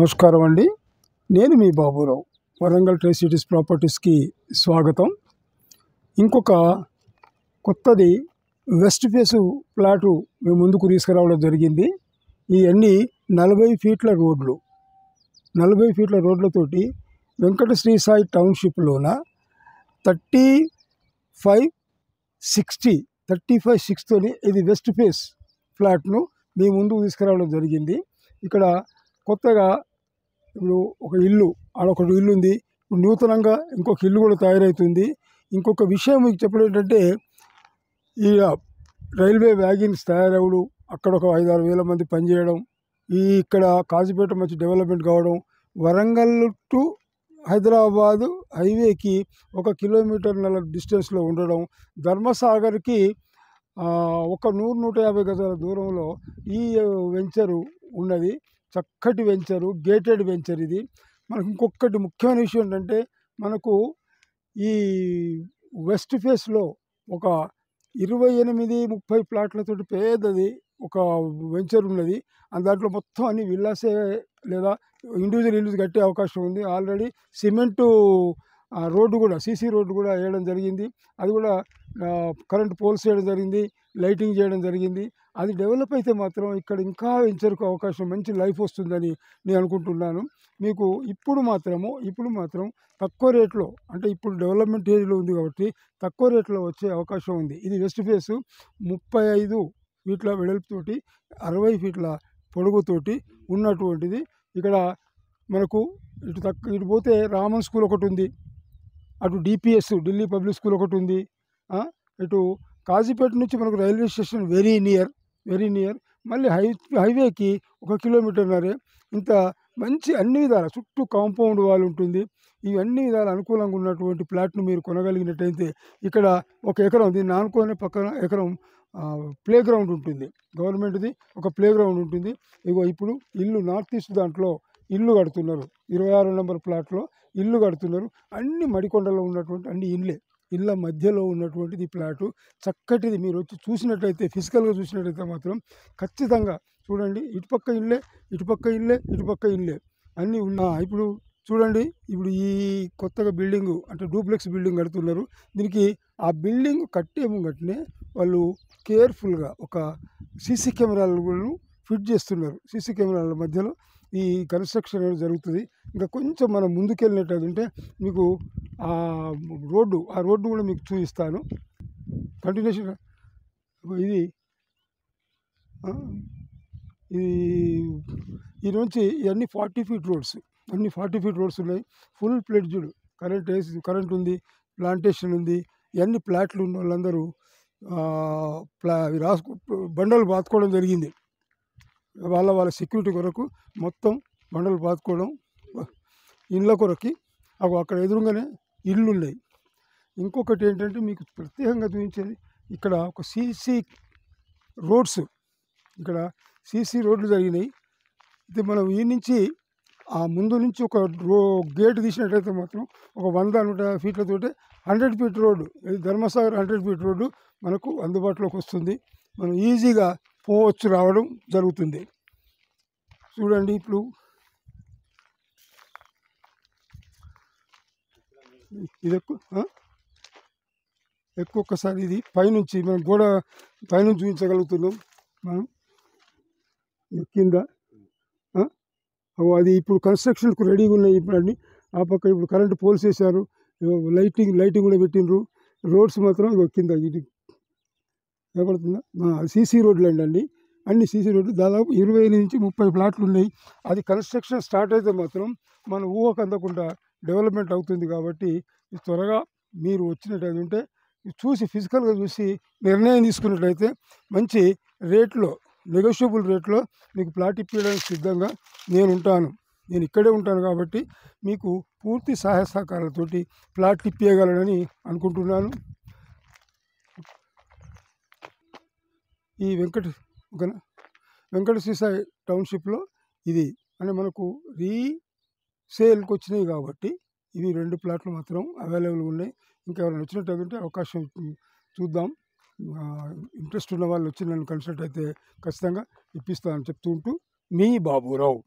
నమస్కారం అండి. నేను మీ బాబురావు. వరంగల్ ట్రై సిటీస్ ప్రాపర్టీస్కి స్వాగతం. ఇంకొక కొత్తది వెస్ట్ ఫేసు ప్లాటు మేము ముందుకు తీసుకురావడం జరిగింది. ఇవన్నీ 40 ఫీట్ల రోడ్లు, 40 ఫీట్ల రోడ్లతోటి వెంకట శ్రీ సాయి టౌన్షిప్లోన 35/60 ఇది వెస్ట్ ఫేస్ ఫ్లాట్ను మీ ముందుకు తీసుకురావడం జరిగింది. ఇక్కడ కొత్తగా ఇప్పుడు ఒక ఇల్లు, ఆడొకటి ఇల్లు ఉంది. ఇప్పుడు నూతనంగా ఇంకొక ఇల్లు కూడా తయారవుతుంది. ఇంకొక విషయం మీకు చెప్పడం ఏంటంటే, ఈ రైల్వే వ్యాగిన్స్ తయారవుడు, అక్కడ ఒక 5-6 వేల మంది పనిచేయడం, ఇక్కడ కాజీపేట మంచి డెవలప్మెంట్ కావడం, వరంగల్ టు హైదరాబాదు హైవేకి 1 కిలోమీటర్ల డిస్టెన్స్లో ఉండడం, ధర్మసాగర్కి ఒక 100-150 గజాల దూరంలో ఈ వెంచరు ఉన్నది. చక్కటి వెంచరు, గేటెడ్ వెంచర్ ఇది. మనకు ఇంకొకటి ముఖ్యమైన విషయం ఏంటంటే, మనకు ఈ వెస్ట్ ఫేస్లో ఒక 28-30 ప్లాట్లతోటి పెద్దది ఒక వెంచర్ ఉన్నది. దాంట్లో మొత్తం అన్ని విల్లాసే లేదా ఇండివిజువల్ ఇల్లు కట్టే అవకాశం ఉంది. ఆల్రెడీ సిమెంటు రోడ్డు కూడా, సీసీ రోడ్డు కూడా వేయడం జరిగింది. అది కూడా కరెంట్ పోల్స్ వేయడం జరిగింది, లైటింగ్ చేయడం జరిగింది. అది డెవలప్ అయితే మాత్రం ఇక్కడ ఇంకా వెంచర్కు అవకాశం, మంచి లైఫ్ వస్తుందని నేను అనుకుంటున్నాను. మీకు ఇప్పుడు మాత్రం తక్కువ రేట్లో, అంటే ఇప్పుడు డెవలప్మెంట్ ఏజ్లో ఉంది కాబట్టి తక్కువ రేట్లో వచ్చే అవకాశం ఉంది. ఇది వెస్ట్ ఫేసు 35 ఫీట్ల వెడల్పుతోటి 60 ఫీట్ల పొడుగుతోటి ఉన్నటువంటిది. ఇక్కడ మనకు ఇటు పోతే రామన్ స్కూల్ ఒకటి ఉంది, అటు డిపిఎస్ ఢిల్లీ పబ్లిక్ స్కూల్ ఒకటి ఉంది, ఇటు కాజీపేట నుంచి మనకు రైల్వే స్టేషన్ వెరీ నియర్. మళ్ళీ హైవేకి 1 కిలోమీటర్న్నరే. ఇంత మంచి అన్ని విధాల చుట్టూ కాంపౌండ్ వాల్ ఉంటుంది. ఇవన్నీ విధాలు అనుకూలంగా ఉన్నటువంటి ప్లాట్ను మీరు కొనగలిగినట్టయితే, ఇక్కడ 1 ఎకరం, దీన్ని ఆనుకొని పక్కన ఎకరం ప్లే గ్రౌండ్ ఉంటుంది, గవర్నమెంట్ది ఒక ప్లే గ్రౌండ్ ఉంటుంది. ఇప్పుడు ఇల్లు నార్త్ ఈస్ట్ దాంట్లో ఇల్లు కడుతున్నారు, 26 నెంబర్ ప్లాట్లో ఇల్లు కడుతున్నారు. అన్ని మడికొండలో ఉన్నటువంటి అన్ని ఇళ్ళ మధ్యలో ఉన్నటువంటిది ఈ ప్లాటు. చక్కటిది. మీరు వచ్చి చూసినట్టయితే, ఫిజికల్గా చూసినట్టయితే మాత్రం ఖచ్చితంగా చూడండి. ఇటుపక్క ఇల్లే అన్నీ ఉన్నా. ఇప్పుడు చూడండి, ఇప్పుడు ఈ కొత్తగా బిల్డింగు అంటే డూప్లెక్స్ బిల్డింగ్ కడుతున్నారు. దీనికి ఆ బిల్డింగ్ కట్టే ముంగటనే వాళ్ళు కేర్ఫుల్గా ఒక సీసీ కెమెరాలను ఫిట్ చేస్తున్నారు. సీసీ కెమెరాల మధ్యలో ఈ కన్స్ట్రక్షన్ అనేది జరుగుతుంది. ఇంకా కొంచెం మనం ముందుకెళ్ళినట్టు మీకు ఆ రోడ్డు కూడా మీకు చూపిస్తాను. కంటిన్యూషన్ ఈ నుంచి ఇవన్నీ 40 ఫీట్ రోడ్స్, అన్ని 40 ఫీట్ రోడ్స్ ఉన్నాయి. ఫుల్ ప్లెడ్జ్డ్ కరెంట్ ఉంది, ప్లాంటేషన్ ఉంది. ఇవన్నీ ప్లాట్లు ఉన్న వాళ్ళందరూ బండలు బాదుకోవడం జరిగింది. వాళ్ళ సెక్యూరిటీ కొరకు మొత్తం బండలు బాదుకోవడం, ఇళ్ళ కొరకి. అక్కడ ఎదురుగానే ఇళ్ళు ఉన్నాయి. ఇంకొకటి ఏంటంటే, మీకు ప్రత్యేకంగా చూపించేది, ఇక్కడ ఒక సీసీ రోడ్లు జరిగినాయి. ఇది మనం ఈ నుంచి ఆ ముందు నుంచి ఒక గేట్ తీసినట్టయితే మాత్రం ఒక 100-150 ఫీట్లతోటి 100 ఫీట్ రోడ్డు, ఇది ధర్మసాగర్ 100 ఫీట్ రోడ్డు మనకు అందుబాటులోకి వస్తుంది. మనం ఈజీగా పోవచ్చు, రావడం జరుగుతుంది. చూడండి, ఇప్పుడు ఇది ఒక్కసారి ఇది పైనుంచి మనం గోడ పైనుంచి చూపించగలుగుతున్నాం. మనం కింద అది ఇప్పుడు కన్స్ట్రక్షన్కు రెడీగా ఉన్నాయి. ఇప్పుడు అన్నీ ఆ పక్క ఇప్పుడు కరెంటు పోల్స్ వేశారు, లైటింగ్ కూడా పెట్టిండ్రు. రోడ్స్ మాత్రం కింద ఇది కనపడుతుందా, సీసీ రోడ్లు అండి. అన్ని సీసీ రోడ్లు, దాదాపు 25-30 ప్లాట్లు ఉన్నాయి. అది కన్స్ట్రక్షన్ స్టార్ట్ అయితే మాత్రం మన ఊహకు అందకుండా డెవలప్మెంట్ అవుతుంది. కాబట్టి త్వరగా మీరు వచ్చినట్టయితే చూసి, ఫిజికల్గా చూసి నిర్ణయం తీసుకున్నట్లయితే మంచి రేట్లో, నెగోషియబుల్ రేట్లో మీకు ప్లాట్ ఇప్పించడానికి సిద్ధంగా నేను ఇక్కడే ఉంటాను. కాబట్టి మీకు పూర్తి సహాయ సహకారాలతోటి ప్లాట్లు ఇప్పించగలనని అనుకుంటున్నాను. ఈ వెంకట శ్రీ సాయి టౌన్షిప్లో ఇది అంటే మనకు రీసేల్కి వచ్చినాయి కాబట్టి ఇవి 2 ప్లాట్లు మాత్రం అవైలబుల్గా ఉన్నాయి. ఇంకా ఎవరైనా వచ్చినట్టయితే అవకాశం చూద్దాం. ఇంట్రెస్ట్ ఉన్న వాళ్ళు వచ్చి నన్ను కన్సల్ట్ అయితే ఖచ్చితంగా ఇప్పిస్తానని చెప్తూ ఉంటూ, మీ బాబురావు.